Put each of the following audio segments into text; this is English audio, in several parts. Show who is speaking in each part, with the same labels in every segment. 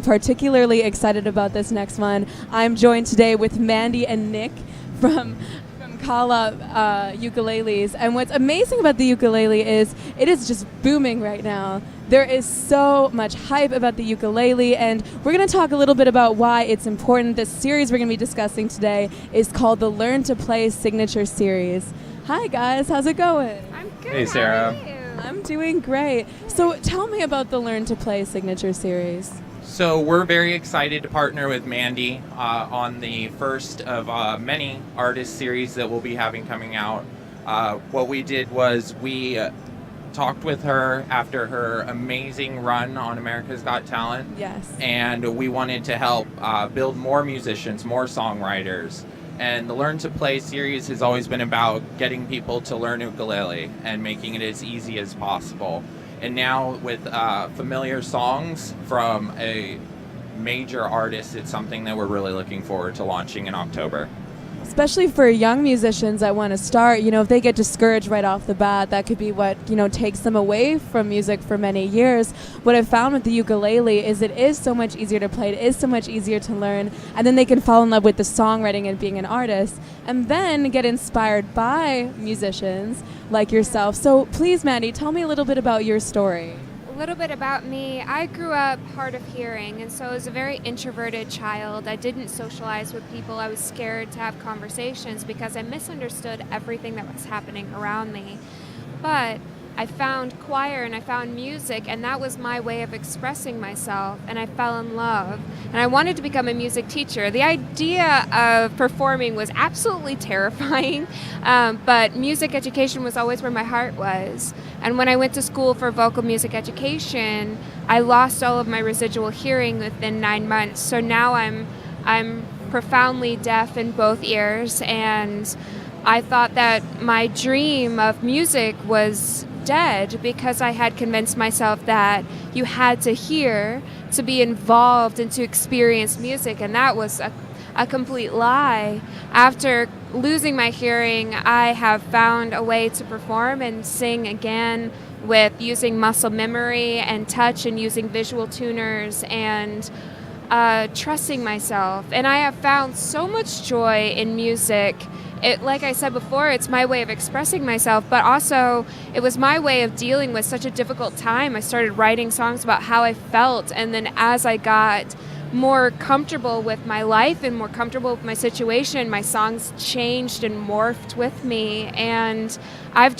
Speaker 1: Particularly excited about this next one. I'm joined today with Mandy and Nick from Kala Ukuleles. And what's amazing about the ukulele is it is just booming right now. There is so much hype about the ukulele, and we're going to talk a little bit about why it's important. This series we're going to be discussing today is called the Learn to Play Signature Series. Hi guys, how's it going?
Speaker 2: I'm good.
Speaker 3: Hey Sarah.
Speaker 2: How are you?
Speaker 1: I'm doing great. So tell me about the Learn to Play Signature Series.
Speaker 3: So we're very excited to partner with Mandy on the first of many artist series that we'll be having coming out. What we did was we talked with her after her amazing run on America's Got Talent.
Speaker 1: Yes.
Speaker 3: And we wanted to help build more musicians, more songwriters. And the Learn to Play series has always been about getting people to learn ukulele and making it as easy as possible. And now with familiar songs from a major artist, it's something that we're really looking forward to launching in October.
Speaker 1: Especially for young musicians that want to start, if they get discouraged right off the bat, that could be what, takes them away from music for many years. What I've found with the ukulele is it is so much easier to play, it is so much easier to learn, and then they can fall in love with the songwriting and being an artist, and then get inspired by musicians like yourself. So please, Mandy, tell me a little bit about your story.
Speaker 2: A little bit about me. I grew up hard of hearing, and so I was a very introverted child. I didn't socialize with people. I was scared to have conversations because I misunderstood everything that was happening around me. But I found choir and I found music, and that was my way of expressing myself, and I fell in love. And I wanted to become a music teacher. The idea of performing was absolutely terrifying, but music education was always where my heart was. And when I went to school for vocal music education, I lost all of my residual hearing within 9 months. So now I'm profoundly deaf in both ears, and I thought that my dream of music was dead because I had convinced myself that you had to hear to be involved and to experience music, and that was a complete lie. After losing my hearing, I have found a way to perform and sing again with using muscle memory and touch and using visual tuners and trusting myself. And I have found so much joy in music. Like I said before, it's my way of expressing myself, but also it was my way of dealing with such a difficult time. I started writing songs about how I felt, and then as I got more comfortable with my life and more comfortable with my situation, my songs changed and morphed with me, and I've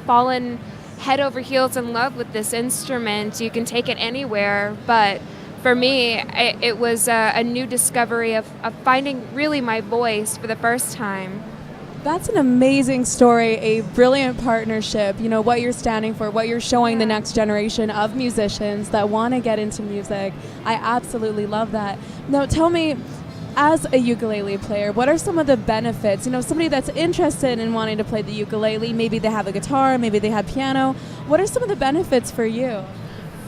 Speaker 2: fallen head over heels in love with this instrument. You can take it anywhere, but for me, it was a new discovery of finding really my voice for the first time.
Speaker 1: That's an amazing story, a brilliant partnership, what you're standing for, what you're showing the next generation of musicians that want to get into music. I absolutely love that. Now tell me, as a ukulele player, what are some of the benefits? Somebody that's interested in wanting to play the ukulele, maybe they have a guitar, maybe they have piano. What are some of the benefits for you?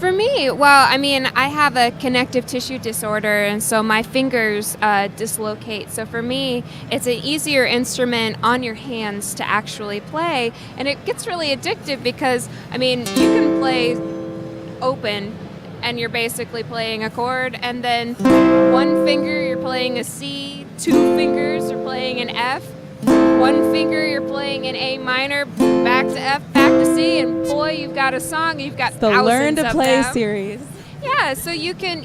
Speaker 2: For me, well, I have a connective tissue disorder, and so my fingers dislocate. So for me, it's an easier instrument on your hands to actually play, and it gets really addictive because, you can play open, and you're basically playing a chord, and then one finger you're playing a C, two fingers you're playing an F, one finger you're playing an A minor, back to F, back to C, and boy, you've got a song. You've got
Speaker 1: the
Speaker 2: thousands
Speaker 1: Learn to
Speaker 2: of
Speaker 1: Play
Speaker 2: them.
Speaker 1: series.
Speaker 2: Yeah, so you can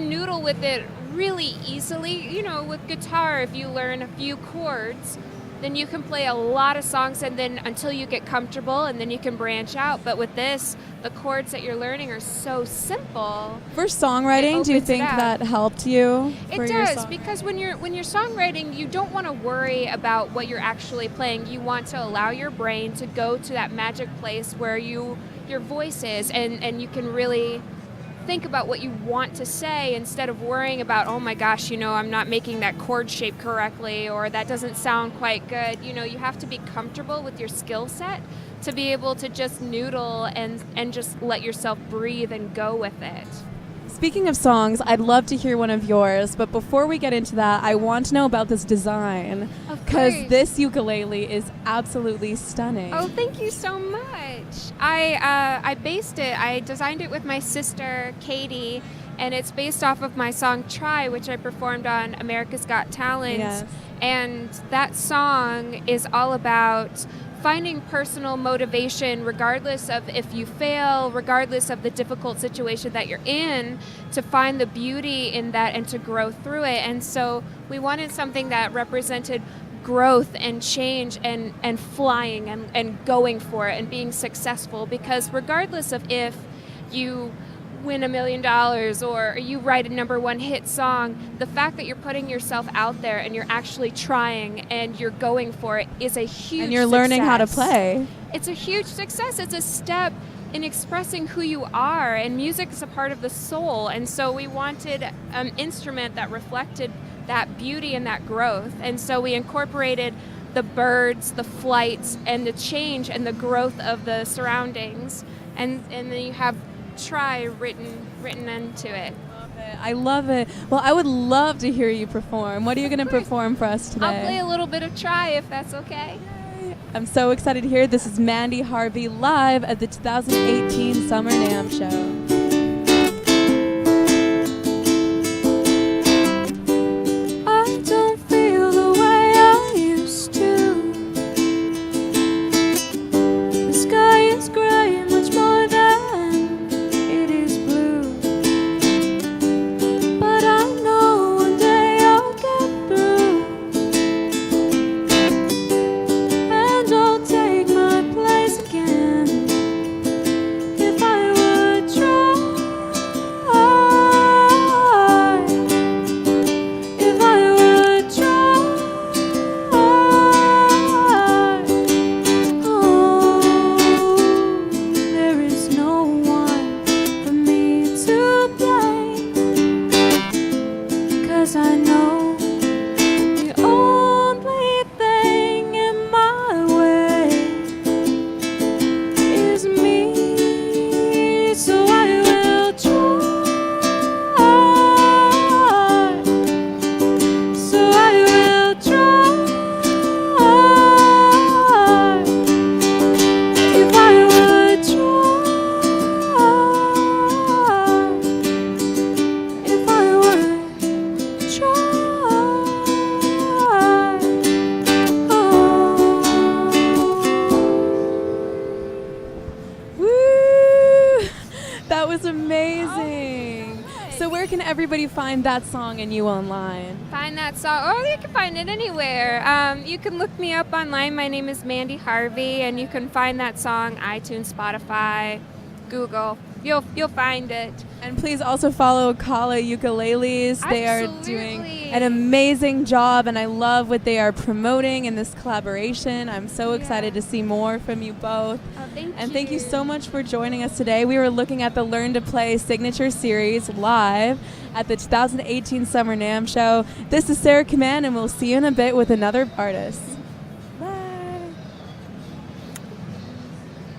Speaker 2: noodle with it really easily. With guitar, if you learn a few chords, then you can play a lot of songs, and then until you get comfortable, and then you can branch out. But with this, the chords that you're learning are so simple.
Speaker 1: For songwriting, do you think that helped you?
Speaker 2: It does, because when you're songwriting, you don't want to worry about what you're actually playing. You want to allow your brain to go to that magic place where your voice is, and you can really think about what you want to say instead of worrying about, oh my gosh, I'm not making that chord shape correctly, or that doesn't sound quite good. You have to be comfortable with your skill set to be able to just noodle and just let yourself breathe and go with it.
Speaker 1: Speaking of songs, I'd love to hear one of yours, but before we get into that, I want to know about this design, because this ukulele is absolutely stunning.
Speaker 2: Oh, thank you so much. I designed it with my sister, Katie, and it's based off of my song Try, which I performed on America's Got Talent.
Speaker 1: Yes.
Speaker 2: And that song is all about finding personal motivation regardless of if you fail, regardless of the difficult situation that you're in, to find the beauty in that and to grow through it. And so we wanted something that represented growth and change and flying and going for it and being successful, because regardless of if you win $1 million or you write a #1 hit song, the fact that you're putting yourself out there and you're actually trying and you're going for it is a huge
Speaker 1: And you're learning how to play.
Speaker 2: It's a huge success. It's a step in expressing who you are, and music is a part of the soul. And so we wanted an instrument that reflected that beauty and that growth. And so we incorporated the birds, the flights, and the change and the growth of the surroundings. And then you have Try written into it.
Speaker 1: I love it. Well, I would love to hear you perform. What are you going to perform for us today?
Speaker 2: I'll play a little bit of Try if that's okay.
Speaker 1: I'm so excited to hear it. This is Mandy Harvey live at the 2018 Summer NAMM Show. That was amazing. So where can everybody find that song and you online?
Speaker 2: Find that song, or you can find it anywhere. You can look me up online. My name is Mandy Harvey, and you can find that song iTunes, Spotify, Google. You'll find it.
Speaker 1: And please also follow Kala Ukuleles. They are doing
Speaker 2: Absolutely.
Speaker 1: an amazing job, and I love what they are promoting in this collaboration. I'm so excited to see more from you both.
Speaker 2: Oh, thank
Speaker 1: And
Speaker 2: you.
Speaker 1: thank you so much for joining us today. We were looking at the Learn to Play Signature Series live at the 2018 Summer NAMM Show. This is Sarah Command, and we'll see you in a bit with another artist.